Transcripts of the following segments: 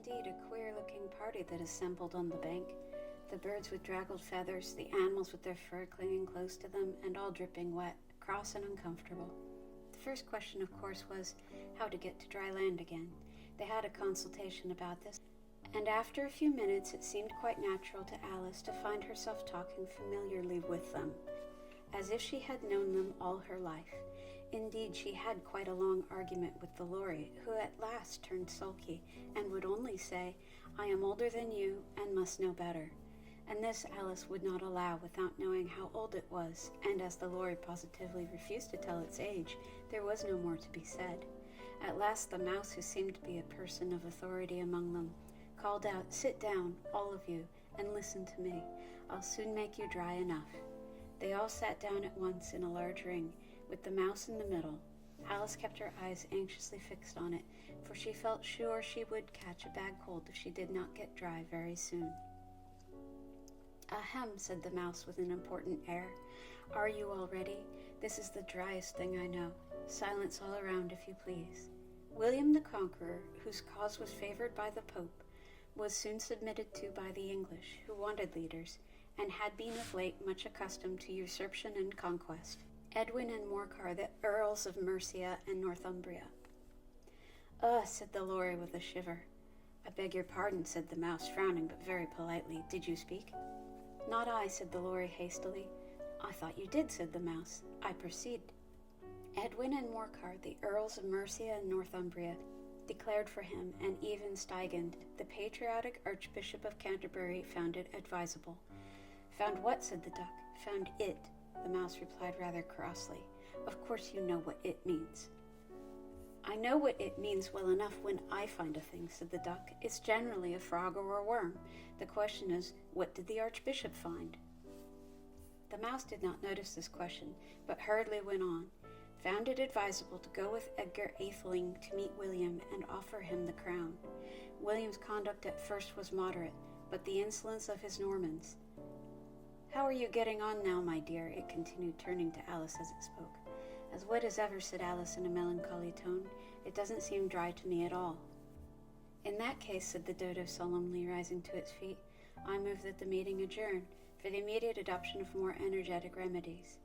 indeed a queer-looking party that assembled on the bank. The birds with draggled feathers, the animals with their fur clinging close to them, and all dripping wet, cross and uncomfortable. The first question, of course, was how to get to dry land again. They had a consultation about this, and after a few minutes it seemed quite natural to Alice to find herself talking familiarly with them, as if she had known them all her life. Indeed, she had quite a long argument with the Lory, who at last turned sulky, and would only say, "I am older than you, and must know better." And this Alice would not allow without knowing how old it was, and as the Lory positively refused to tell its age, there was no more to be said. At last the mouse, who seemed to be a person of authority among them, called out, "Sit down, all of you, and listen to me. I'll soon make you dry enough." They all sat down at once in a large ring, with the mouse in the middle. Alice kept her eyes anxiously fixed on it, for she felt sure she would catch a bad cold if she did not get dry very soon. "Ahem," said the mouse with an important air. "Are you all ready? This is the driest thing I know. Silence all around, if you please." William the Conqueror, whose cause was favored by the Pope, was soon submitted to by the English, who wanted leaders, and had been of late much accustomed to usurpation and conquest. Edwin and Morcar, the Earls of Mercia and Northumbria. "Ugh," said the Lory with a shiver. "I beg your pardon," said the mouse, frowning but very politely. "Did you speak?" "Not I," said the Lory hastily. "I thought you did," said the mouse. "I proceed. Edwin and Morcar, the Earls of Mercia and Northumbria, declared for him, and even Stigand, the patriotic Archbishop of Canterbury, found it advisable." "Found what?" said the duck. "Found it," the mouse replied rather crossly. "Of course you know what it means." "I know what it means well enough when I find a thing," said the duck. "It's generally a frog or a worm. The question is, what did the Archbishop find?" The mouse did not notice this question, but hurriedly went on. "Found it advisable to go with Edgar Atheling to meet William and offer him the crown. William's conduct at first was moderate, but the insolence of his Normans—" "How are you getting on now, my dear?" it continued, turning to Alice as it spoke. "As wet as ever," said Alice in a melancholy tone. "It doesn't seem dry to me at all." "In that case," said the dodo solemnly, rising to its feet, "I move that the meeting adjourn, for the immediate adoption of more energetic remedies."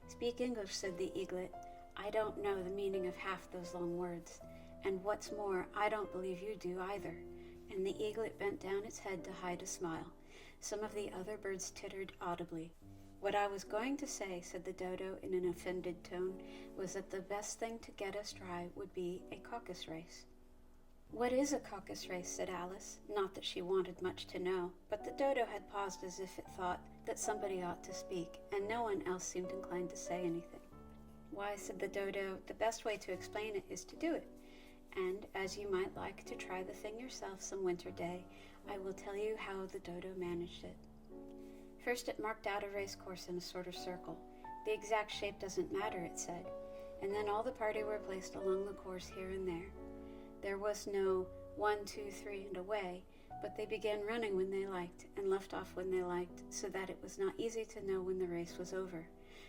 "Speak English," said the eaglet. "I don't know the meaning of half those long words. And what's more, I don't believe you do either." And the eaglet bent down its head to hide a smile. Some of the other birds tittered audibly. "What I was going to say," said the dodo in an offended tone, "was that the best thing to get us dry would be a caucus race." "What is a caucus race?" said Alice. Not that she wanted much to know, but the dodo had paused as if it thought that somebody ought to speak, and no one else seemed inclined to say anything. "Why," said the dodo, "the best way to explain it is to do it. And, as you might like to try the thing yourself some winter day, I will tell you how the dodo managed it. First it marked out a race course in a sort of circle. The exact shape doesn't matter, it said. And then all the party were placed along the course here and there. There was no 1, 2, 3, and away, but they began running when they liked, and left off when they liked, so that it was not easy to know when the race was over.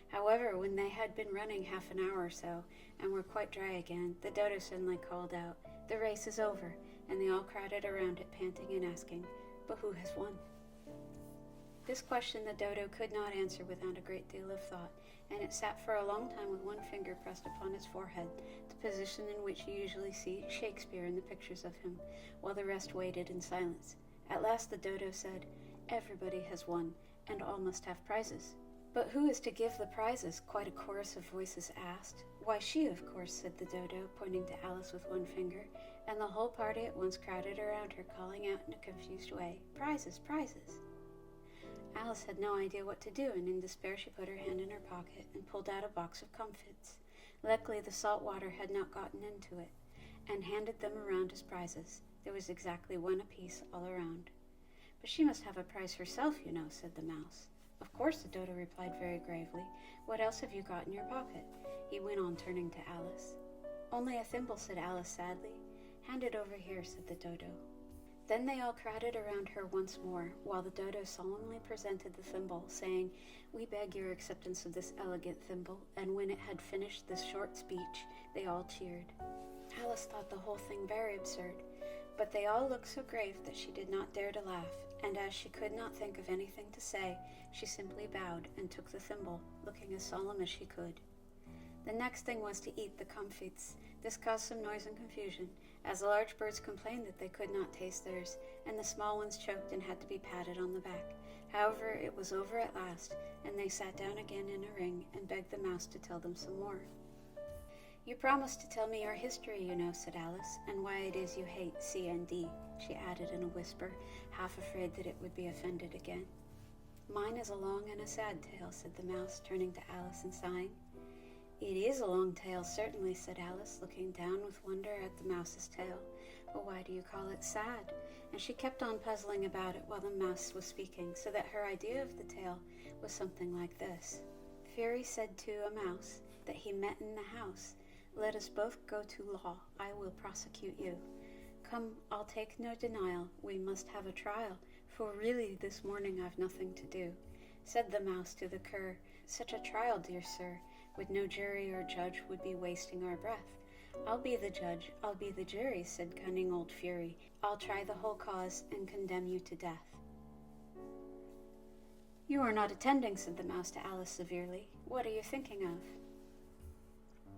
However, when they had been running half an hour or so, and were quite dry again, the dodo suddenly called out, 'The race is over,' and they all crowded around it, panting and asking, 'But who has won?'" This question the dodo could not answer without a great deal of thought, and it sat for a long time with one finger pressed upon its forehead, the position in which you usually see Shakespeare in the pictures of him, while the rest waited in silence. At last the dodo said, "Everybody has won, and all must have prizes." "But who is to give the prizes?" quite a chorus of voices asked. "Why, she, of course," said the dodo, pointing to Alice with one finger, and the whole party at once crowded around her, calling out in a confused way, "Prizes, prizes!" Alice had no idea what to do, and in despair she put her hand in her pocket and pulled out a box of comfits. Luckily the salt water had not gotten into it, and handed them around as prizes. There was exactly one apiece all around. "But she must have a prize herself, you know," said the mouse. "Of course," the dodo replied very gravely. "What else have you got in your pocket?" he went on, turning to Alice. "Only a thimble," said Alice sadly. "Hand it over here," said the dodo. Then they all crowded around her once more, while the dodo solemnly presented the thimble, saying, "We beg your acceptance of this elegant thimble," and when it had finished this short speech, they all cheered. Alice thought the whole thing very absurd, But they all looked so grave that she did not dare to laugh, and as she could not think of anything to say, she simply bowed and took the thimble, looking as solemn as she could. The next thing was to eat the comfits. This caused some noise and confusion, as the large birds complained that they could not taste theirs, and the small ones choked and had to be patted on the back. However, it was over at last, and they sat down again in a ring and begged the mouse to tell them some more. "You promised to tell me your history, you know," said Alice, "and why it is you hate C and D," she added in a whisper, half afraid that it would be offended again. "Mine is a long and a sad tale," said the mouse, turning to Alice and sighing. "It is a long tale, certainly," said Alice, looking down with wonder at the mouse's tail. "But why do you call it sad?" And she kept on puzzling about it while the mouse was speaking, so that her idea of the tale was something like this. "Fairy said to a mouse that he met in the house, 'Let us both go to law, I will prosecute you. Come, I'll take no denial, we must have a trial, for really this morning I've nothing to do.' Said the mouse to the cur, 'Such a trial, dear sir, with no jury or judge would be wasting our breath.' 'I'll be the judge, I'll be the jury,' said cunning old Fury. 'I'll try the whole cause and condemn you to death.'" "You are not attending," said the mouse to Alice severely. "What are you thinking of?"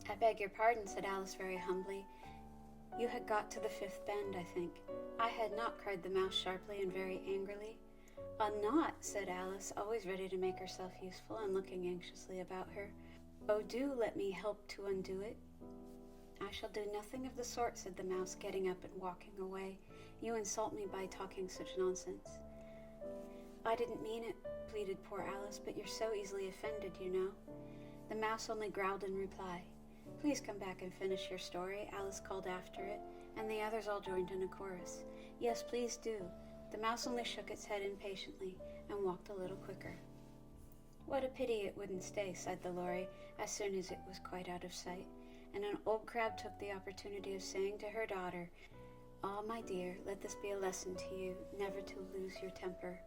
"I beg your pardon," said Alice very humbly. "You had got to the fifth bend, I think." "I had not," cried the mouse sharply and very angrily. "A knot," said Alice, always ready to make herself useful and looking anxiously about her. "Oh, do let me help to undo it." "I shall do nothing of the sort," said the mouse, getting up and walking away. "You insult me by talking such nonsense." "I didn't mean it," pleaded poor Alice, "but you're so easily offended, you know." The mouse only growled in reply. "Please come back and finish your story," Alice called after it, and the others all joined in a chorus. "Yes, please do." The mouse only shook its head impatiently and walked a little quicker. "What a pity it wouldn't stay," sighed the Lory, as soon as it was quite out of sight, and an old crab took the opportunity of saying to her daughter, "Ah, my dear, let this be a lesson to you, never to lose your temper."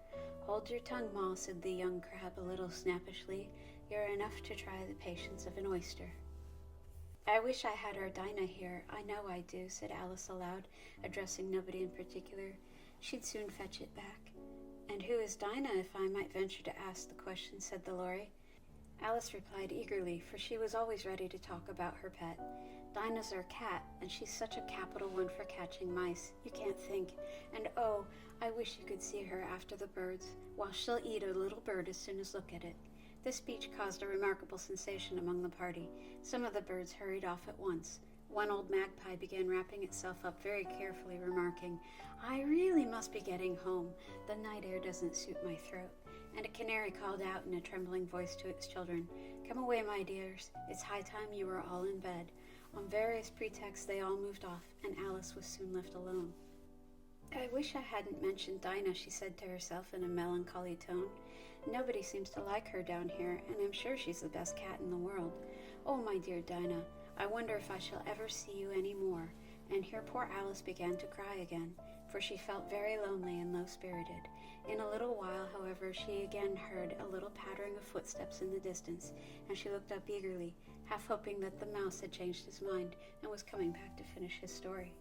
"Hold your tongue, Ma," said the young crab a little snappishly. "You're enough to try the patience of an oyster." "I wish I had our Dinah here, I know I do," said Alice aloud, addressing nobody in particular. "She'd soon fetch it back." "And who is Dinah, if I might venture to ask the question?" said the Lory. Alice replied eagerly, for she was always ready to talk about her pet. "Dinah's our cat, and she's such a capital one for catching mice, you can't think. And oh, I wish you could see her after the birds. Well, she'll eat a little bird as soon as look at it." This speech caused a remarkable sensation among the party. Some of the birds hurried off at once. One old magpie began wrapping itself up very carefully, remarking, "I really must be getting home. The night air doesn't suit my throat." And a canary called out in a trembling voice to its children, "Come away, my dears. It's high time you were all in bed." On various pretexts they all moved off, and Alice was soon left alone. "I wish I hadn't mentioned Dinah," she said to herself in a melancholy tone. "Nobody seems to like her down here, and I'm sure she's the best cat in the world. Oh, my dear Dinah, I wonder if I shall ever see you any more." And here poor Alice began to cry again, for she felt very lonely and low-spirited. In a little while, however, she again heard a little pattering of footsteps in the distance, and she looked up eagerly, half hoping that the mouse had changed his mind and was coming back to finish his story.